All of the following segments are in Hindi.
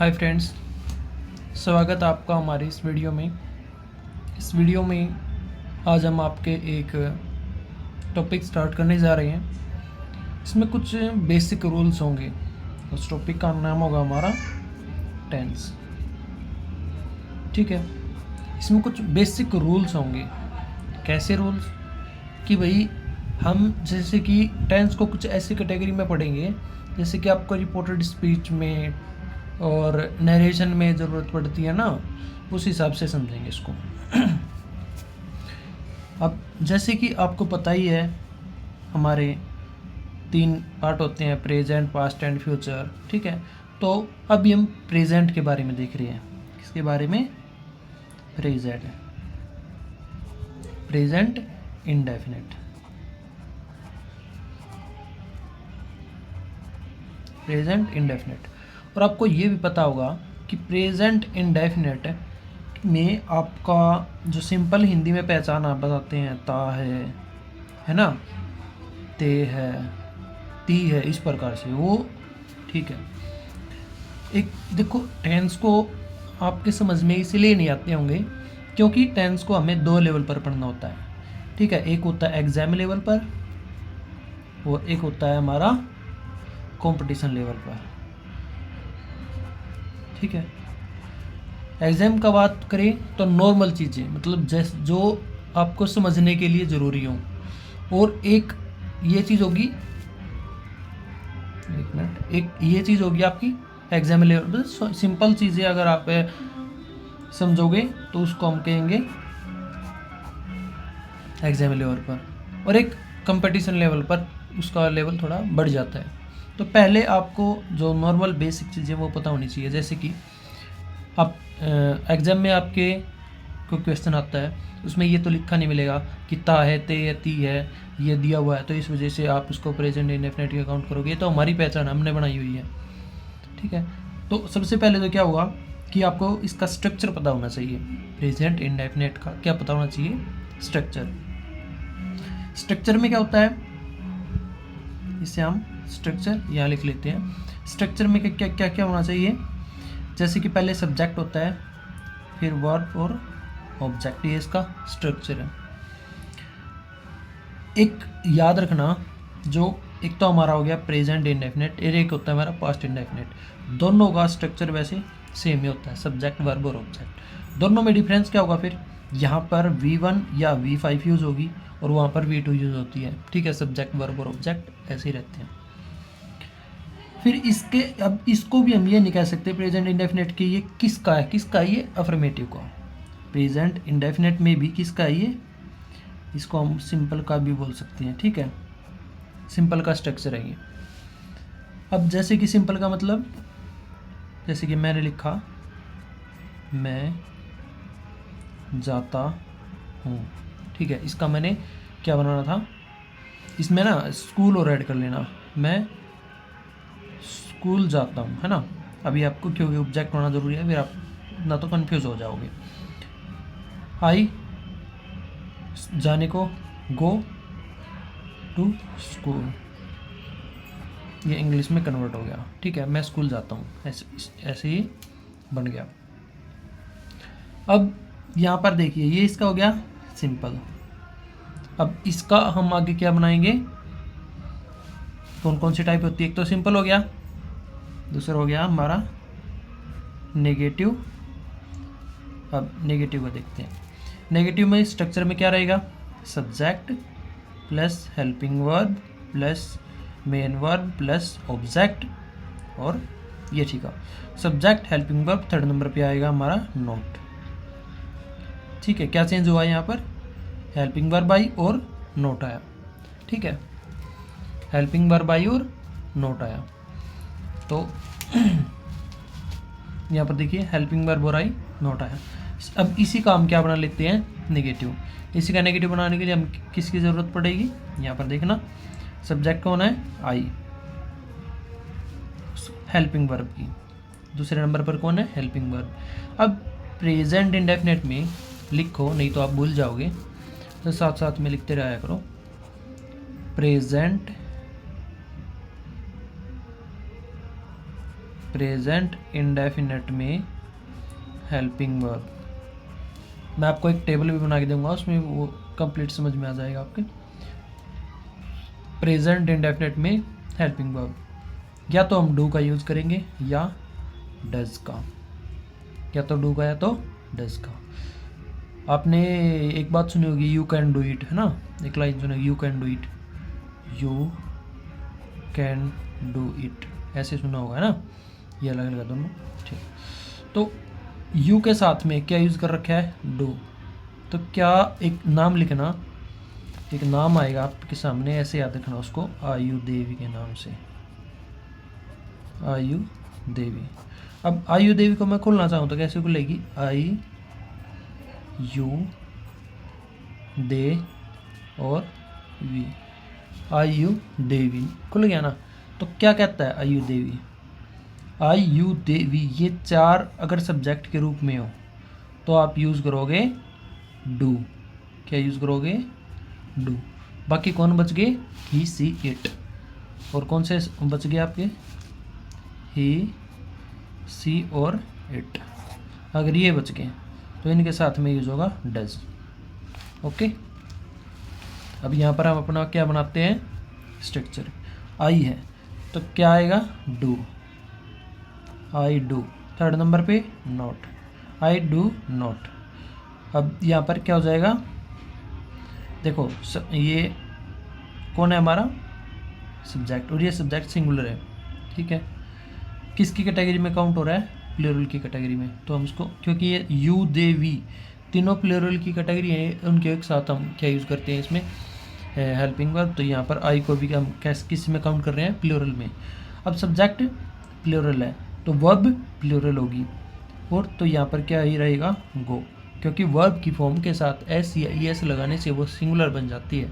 हाय फ्रेंड्स, स्वागत आपका हमारे इस वीडियो में। इस वीडियो में आज हम आपके एक टॉपिक स्टार्ट करने जा रहे हैं। इसमें कुछ बेसिक रूल्स होंगे। उस टॉपिक का नाम होगा हमारा टेंस। ठीक है, इसमें कुछ बेसिक रूल्स होंगे। कैसे रूल्स कि भाई हम जैसे कि टेंस को कुछ ऐसी कैटेगरी में पढ़ेंगे जैसे कि आपको रिपोर्टेड स्पीच में और नरेशन में ज़रूरत पड़ती है ना, उस हिसाब से समझेंगे इसको। अब जैसे कि आपको पता ही है हमारे 3 पार्ट होते हैं, प्रेजेंट, पास्ट एंड फ्यूचर। ठीक है, तो अभी हम प्रेजेंट के बारे में देख रहे हैं। किसके बारे में? Present indefinite. Present indefinite. और आपको ये भी पता होगा कि प्रेजेंट इंडेफिनिट में आपका जो सिंपल हिंदी में पहचान आप बताते हैं, ता है ना, ते है, ती है, इस प्रकार से वो। ठीक है, एक देखो टेंस को आपके समझ में इसलिए नहीं आते होंगे क्योंकि टेंस को हमें 2 लेवल पर पढ़ना होता है। ठीक है, एक होता है एग्जाम लेवल पर और एक होता है हमारा कंपटीशन लेवल पर। ठीक है, एग्ज़ाम का बात करें तो नॉर्मल चीज़ें, मतलब जैसे जो आपको समझने के लिए ज़रूरी हो। और एक ये चीज़ होगी, एक मिनट, एक ये चीज़ होगी आपकी एग्जाम लेवल पर। सिंपल चीज़ें अगर आप समझोगे तो उसको हम कहेंगे एग्जाम लेवल पर, और एक कंपटीशन लेवल पर उसका लेवल थोड़ा बढ़ जाता है। तो पहले आपको जो नॉर्मल बेसिक चीज़ें वो पता होनी चाहिए। जैसे कि आप एग्ज़ाम में आपके कोई क्वेश्चन आता है, उसमें ये तो लिखा नहीं मिलेगा कि ता है, ते है, ती है, ये दिया हुआ है, तो इस वजह से आप उसको प्रेजेंट इंडेफिनिट का काउंट करोगे। ये तो हमारी पहचान हमने बनाई हुई है। ठीक है, तो सबसे पहले तो क्या होगा कि आपको इसका स्ट्रक्चर पता होना चाहिए। प्रेजेंट इंडेफिनिट का क्या पता होना चाहिए? स्ट्रक्चर। स्ट्रक्चर में क्या होता है, इसे हम स्ट्रक्चर यहाँ लिख लेते हैं। स्ट्रक्चर में क्या क्या क्या होना चाहिए? जैसे कि पहले सब्जेक्ट होता है, फिर वर्ब और ऑब्जेक्ट, ये इसका स्ट्रक्चर है। एक याद रखना, जो एक तो हमारा हो गया प्रेजेंट इंडेफिनिट, एक होता है हमारा पास्ट इंडेफिनिट। दोनों का स्ट्रक्चर वैसे सेम ही होता है, सब्जेक्ट, वर्ब और ऑब्जेक्ट। दोनों में डिफरेंस क्या होगा फिर? यहाँ पर V1 या V5 यूज़ होगी और वहाँ पर V2 यूज़ होती है। ठीक है, सब्जेक्ट, वर्ब और ऑब्जेक्ट ऐसे ही रहते हैं। फिर इसके अब इसको भी हम ये नहीं कह सकते प्रेजेंट इंडेफिनिट कि ये किसका है, किसका है ये? अफर्मेटिव का। प्रेजेंट इंडेफिनिट में भी किसका है ये? इसको हम सिंपल का भी बोल सकते हैं। ठीक है, सिंपल का स्ट्रक्चर है ये। अब जैसे कि सिंपल का मतलब, जैसे कि मैंने लिखा मैं जाता हूँ। ठीक है, इसका मैंने क्या बनाना था, इसमें ना स्कूल और ऐड कर लेना, मैं स्कूल जाता हूँ, है ना। अभी आपको क्योंकि ऑब्जेक्ट होना ज़रूरी है, फिर आप ना तो कंफ्यूज हो जाओगे। आई जाने को, गो टू स्कूल, ये इंग्लिश में कन्वर्ट हो गया। ठीक है, मैं स्कूल जाता हूँ, ऐसे ही बन गया। अब यहाँ पर देखिए, ये इसका हो गया सिंपल। अब इसका हम आगे क्या बनाएंगे? कौन कौन सी टाइप होती है? एक तो सिंपल हो गया, दूसरा हो गया हमारा नेगेटिव। अब नेगेटिव का देखते हैं। नेगेटिव में स्ट्रक्चर में क्या रहेगा? Subject plus helping verb plus main verb plus object, और ये ठीक है, subject helping verb, third number पे आएगा हमारा नोट। ठीक है, क्या चेंज हुआ यहाँ पर? हेल्पिंग वर्ब आई और नोट आया। ठीक है, हेल्पिंग वर्ब आई और नोट आया। तो यहाँ पर देखिए हेल्पिंग वर्ब और आई, नोट आया। अब इसी का हम क्या बना लेते हैं? नेगेटिव। इसी का नेगेटिव बनाने के लिए हम किसकी ज़रूरत पड़ेगी? यहाँ पर देखना, सब्जेक्ट कौन है? आई, हेल्पिंग वर्ब की। दूसरे नंबर पर कौन है? Helping verb. अब प्रेजेंट इंडेफिनिट में लिखो, नहीं तो आप भूल जाओगे, तो साथ साथ में लिखते रहा करो। प्रेजेंट प्रेजेंट इंडेफिनेट में हेल्पिंग वर्ब। मैं आपको एक टेबल भी बना के दूंगा, उसमें वो कंप्लीट समझ में आ जाएगा आपके। प्रेजेंट इंडेफिनेट में हेल्पिंग वर्ब, या तो हम डू का यूज़ करेंगे या डज का, या तो डू का या तो डज का। आपने एक बात सुनी होगी, यू कैन डू इट, है ना, एक लाइन सुनी, you can do it, you can do it, ऐसे सुना होगा, है ना, ये अलग अलग दोनों। ठीक, तो यू के साथ में क्या यूज़ कर रखा है, डू। तो क्या एक नाम लिखना, एक नाम आएगा आपके सामने, ऐसे याद रखना उसको, आयु देवी के नाम से, आयु देवी। अब आयु देवी को मैं खोलना चाहूँ तो कैसे खुलेगी, आई यू दे और वी, आयु देवी, खुल गया ना। तो क्या कहता है, आयु देवी, आयु देवी, ये चार अगर सब्जेक्ट के रूप में हो तो आप यूज़ करोगे डू। क्या यूज़ करोगे, डू। बाकी कौन बच गए, ही सी इट, और कौन से बच गए आपके, ही सी और इट। अगर ये बच गए तो इनके साथ में यूज होगा डज। ओके, अब यहाँ पर हम अपना क्या बनाते हैं, स्ट्रक्चर। आई है तो क्या आएगा, do, I do. Third number पे नॉट, आई डू नॉट। अब यहाँ पर क्या हो जाएगा, देखो ये कौन है हमारा, सब्जेक्ट, और ये सब्जेक्ट सिंगुलर है, ठीक है। किसकी कैटेगरी में काउंट हो रहा है, प्लूरल की कैटेगरी में। तो हम इसको, क्योंकि ये यू दे वी तीनों प्लूरल की कैटेगरी है, उनके एक साथ हम क्या यूज़ करते हैं इसमें, हेल्पिंग वर्ब। तो यहाँ पर आई को भी हम किस में काउंट कर रहे हैं, प्लूरल में। अब सब्जेक्ट प्लूरल है तो वर्ब प्लूरल होगी, और तो यहाँ पर क्या ही रहेगा, गो, क्योंकि वर्ब की फॉर्म के साथ एस या ई एस लगाने से वो सिंगुलर बन जाती है।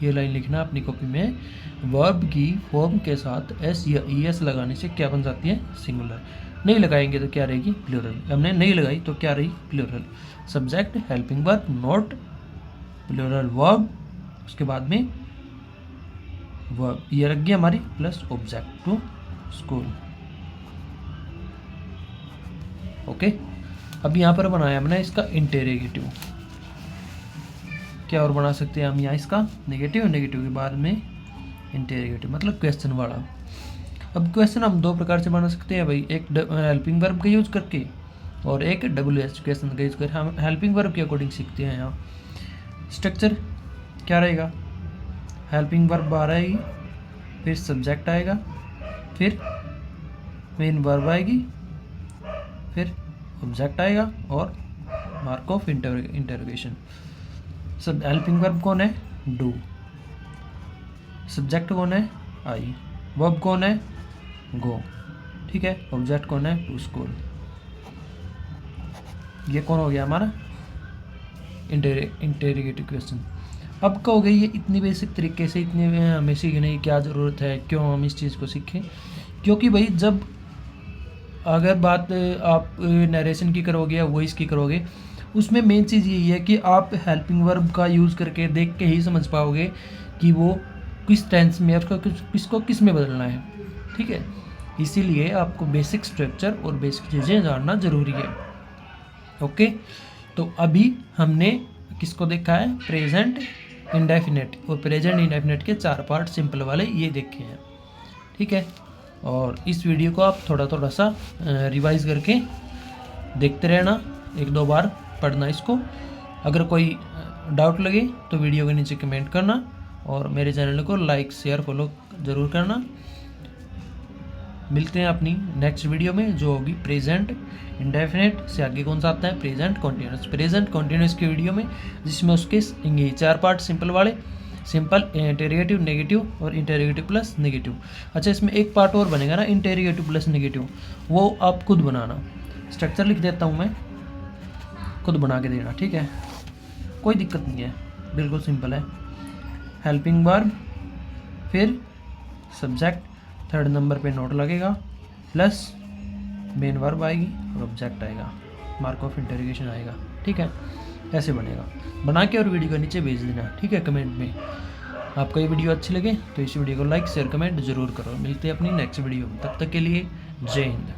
ये लाइन लिखना अपनी कॉपी में, वर्ब की फॉर्म के साथ एस या ई एस लगाने से क्या बन जाती है, सिंगुलर। नहीं लगाएंगे तो क्या रहेगी, प्लूरल। हमने नहीं लगाई तो क्या रही, plural. Subject helping verb not plural verb, उसके बाद में वर्ब ये रख गया हमारी, plus object to school. Okay, अब यहाँ पर बनाया हमने इसका इंटेरोगेटिव। क्या और बना सकते हैं हम यहाँ, इसका नेगेटिव, नेगेटिव के बाद में इंटेरोगेटिव, मतलब क्वेश्चन वाला। अब क्वेश्चन हम दो प्रकार से बना सकते हैं भाई, एक हेल्पिंग वर्ब का यूज़ करके और एक WH क्वेश्चन का यूज़ करके। हम हेल्पिंग वर्ब के अकॉर्डिंग सीखते हैं। यहाँ स्ट्रक्चर क्या रहेगा, हेल्पिंग वर्ब बाहर आएगी, फिर सब्जेक्ट आएगा, फिर मेन वर्ब आएगी, फिर ऑब्जेक्ट आएगा और मार्क ऑफ इंटरोगेशन। सब हेल्पिंग वर्ब कौन है, डू, सब्जेक्ट कौन है, आई, वर्ब कौन है, गो, ठीक है, ऑब्जेक्ट कौन है, टू स्कूल। ये कौन हो गया हमारा इंटेरोगेटिव क्वेश्चन। अब कहोगे ये इतनी बेसिक तरीके से इतने हमें सीखने की क्या ज़रूरत है, क्यों हम इस चीज़ को सीखें, क्योंकि भाई जब अगर बात आप नरेशन की करोगे या वॉइस की करोगे, उसमें मेन चीज़ यही है कि आप हेल्पिंग वर्ब का यूज़ करके देख के ही समझ पाओगे कि वो किस टेंस में, उसका किसको किस में बदलना है, ठीक है। इसीलिए आपको बेसिक स्ट्रक्चर और बेसिक चीज़ें जानना ज़रूरी है। ओके, तो अभी हमने किसको देखा है, प्रेजेंट इंडेफिनेट और प्रेजेंट इंडेफिनेट के 4 पार्ट सिंपल वाले ये देखे हैं, ठीक है। और इस वीडियो को आप थोड़ा थोड़ा सा रिवाइज करके देखते रहना, 1-2 बार पढ़ना इसको। अगर कोई डाउट लगे तो वीडियो के नीचे कमेंट करना, और मेरे चैनल को लाइक शेयर फॉलो ज़रूर करना। मिलते हैं अपनी नेक्स्ट वीडियो में, जो होगी प्रेजेंट इंडेफिनेट से आगे कौन सा आता है, प्रेजेंट कॉन्टिन्यूस। प्रेजेंट कॉन्टिन्यूस की वीडियो में, जिसमें उसके ये 4 पार्ट सिंपल वाले, सिंपल, इंटेरोगेटिव, नेगेटिव और इंटेरोगेटिव प्लस नेगेटिव। अच्छा, इसमें एक पार्ट और बनेगा ना, इंटेरोगेटिव प्लस नेगेटिव, वो आप खुद बनाना। स्ट्रक्चर लिख देता हूँ मैं, खुद बना के देना, ठीक है, कोई दिक्कत नहीं है, बिल्कुल सिंपल है। हेल्पिंग वर्ब, फिर सब्जेक्ट, थर्ड नंबर पे नोट लगेगा, प्लस मेन वर्ब आएगी और ऑब्जेक्ट आएगा, मार्क ऑफ इंटरोगेशन आएगा, ठीक है। ऐसे बनेगा, बना के और वीडियो के नीचे भेज देना, ठीक है, कमेंट में। आपको ये वीडियो अच्छी लगे तो इस वीडियो को लाइक शेयर कमेंट जरूर करो। मिलते हैं अपनी नेक्स्ट वीडियो में, तब तक के लिए जय हिंद।